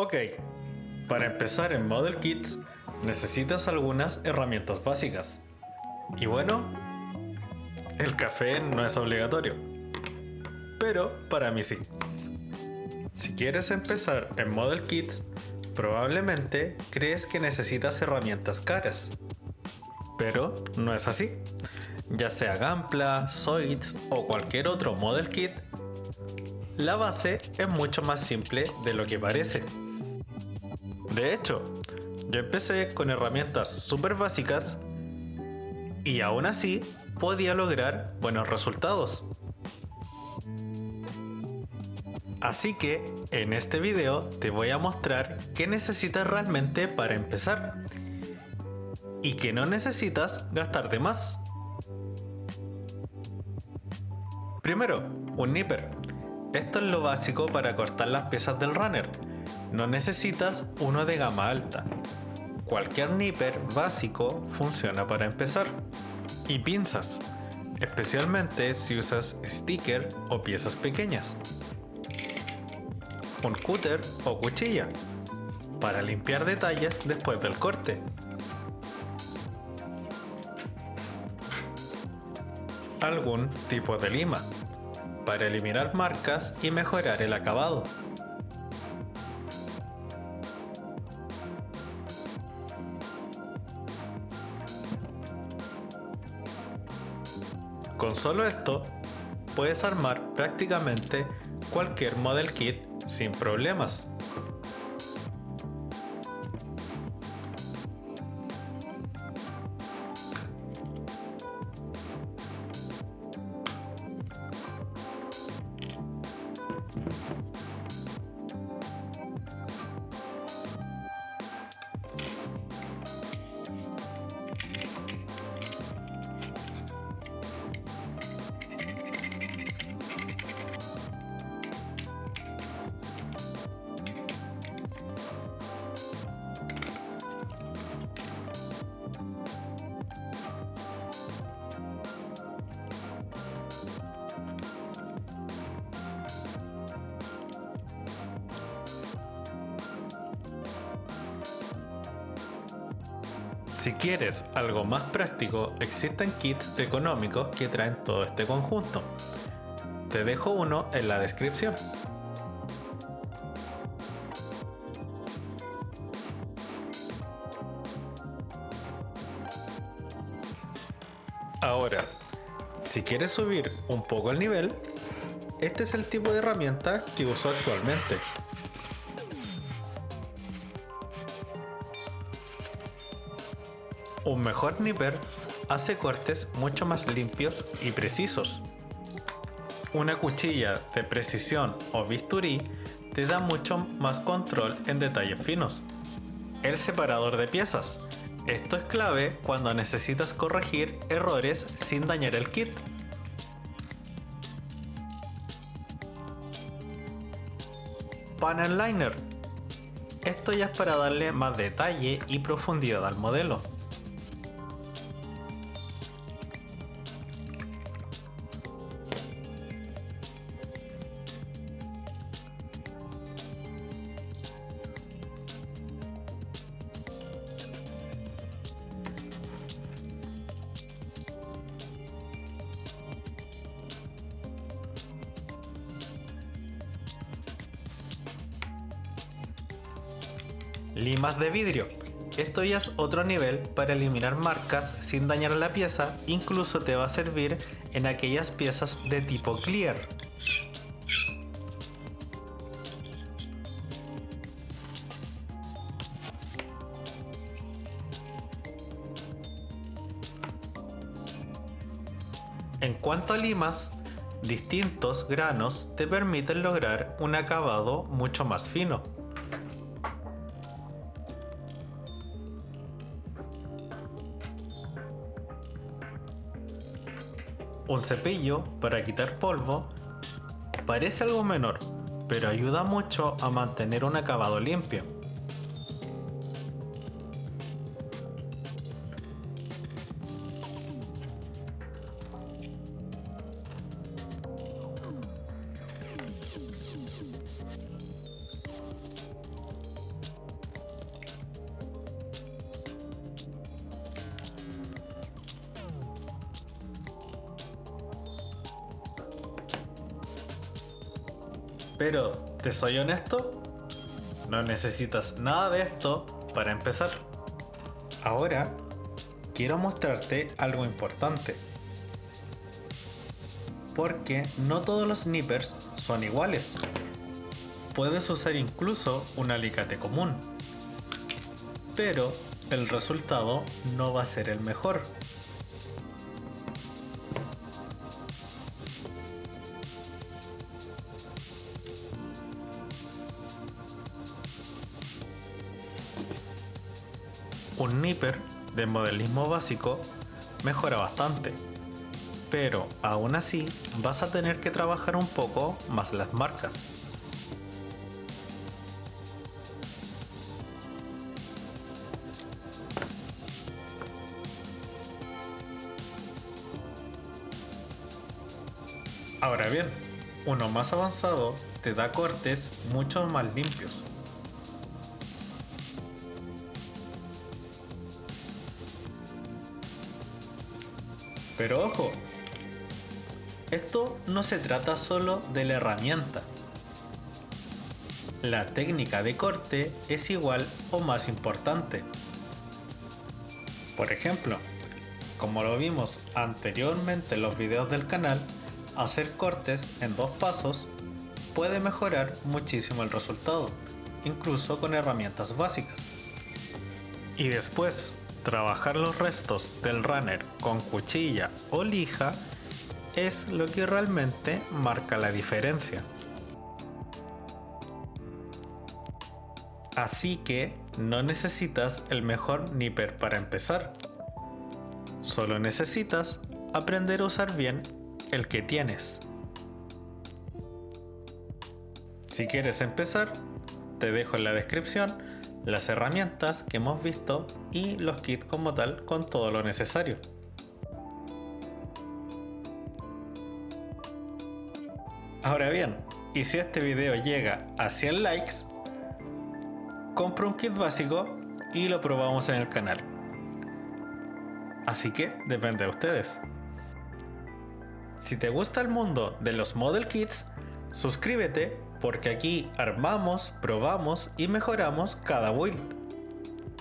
Ok, para empezar en Model Kits necesitas algunas herramientas básicas. Y bueno, el café no es obligatorio, pero para mí sí. Si quieres empezar en Model Kits, probablemente crees que necesitas herramientas caras. Pero no es así. Ya sea Gunpla, Zoids o cualquier otro Model Kit, la base es mucho más simple de lo que parece. De hecho, yo empecé con herramientas súper básicas y aún así podía lograr buenos resultados. Así que en este video te voy a mostrar qué necesitas realmente para empezar y que no necesitas gastar de más. Primero, un nipper. Esto es lo básico para cortar las piezas del runner. No necesitas uno de gama alta. Cualquier nipper básico funciona para empezar. Y pinzas, especialmente si usas sticker o piezas pequeñas. Un cúter o cuchilla para limpiar detalles después del corte. Algún tipo de lima para eliminar marcas y mejorar el acabado. Con solo esto, puedes armar prácticamente cualquier Model Kit sin problemas. Si quieres algo más práctico, existen kits económicos que traen todo este conjunto. Te dejo uno en la descripción. Ahora, si quieres subir un poco el nivel, este es el tipo de herramienta que uso actualmente. Un mejor nipper hace cortes mucho más limpios y precisos. Una cuchilla de precisión o bisturí te da mucho más control en detalles finos. El separador de piezas. Esto es clave cuando necesitas corregir errores sin dañar el kit. Panel liner. Esto ya es para darle más detalle y profundidad al modelo. Limas de vidrio. Esto ya es otro nivel para eliminar marcas sin dañar la pieza, incluso te va a servir en aquellas piezas de tipo clear. En cuanto a limas, distintos granos te permiten lograr un acabado mucho más fino. Un cepillo para quitar polvo parece algo menor, pero ayuda mucho a mantener un acabado limpio. Pero, ¿te soy honesto? No necesitas nada de esto para empezar. Ahora, quiero mostrarte algo importante. Porque no todos los nippers son iguales. Puedes usar incluso un alicate común, pero el resultado no va a ser el mejor. Un nipper de modelismo básico mejora bastante, pero aún así vas a tener que trabajar un poco más las marcas. Ahora bien, uno más avanzado te da cortes mucho más limpios. Pero ojo, esto no se trata solo de la herramienta. La técnica de corte es igual o más importante. Por ejemplo, como lo vimos anteriormente en los videos del canal, hacer cortes en 2 pasos puede mejorar muchísimo el resultado, incluso con herramientas básicas. Y después, trabajar los restos del runner con cuchilla o lija es lo que realmente marca la diferencia. Así que no necesitas el mejor nipper para empezar. Solo necesitas aprender a usar bien el que tienes. Si quieres empezar, te dejo en la descripción las herramientas que hemos visto y los kits como tal con todo lo necesario. Ahora bien, y si este video llega a 100 likes, compro un kit básico y lo probamos en el canal. Así que depende de ustedes. Si te gusta el mundo de los model kits, suscríbete porque aquí armamos, probamos y mejoramos cada build.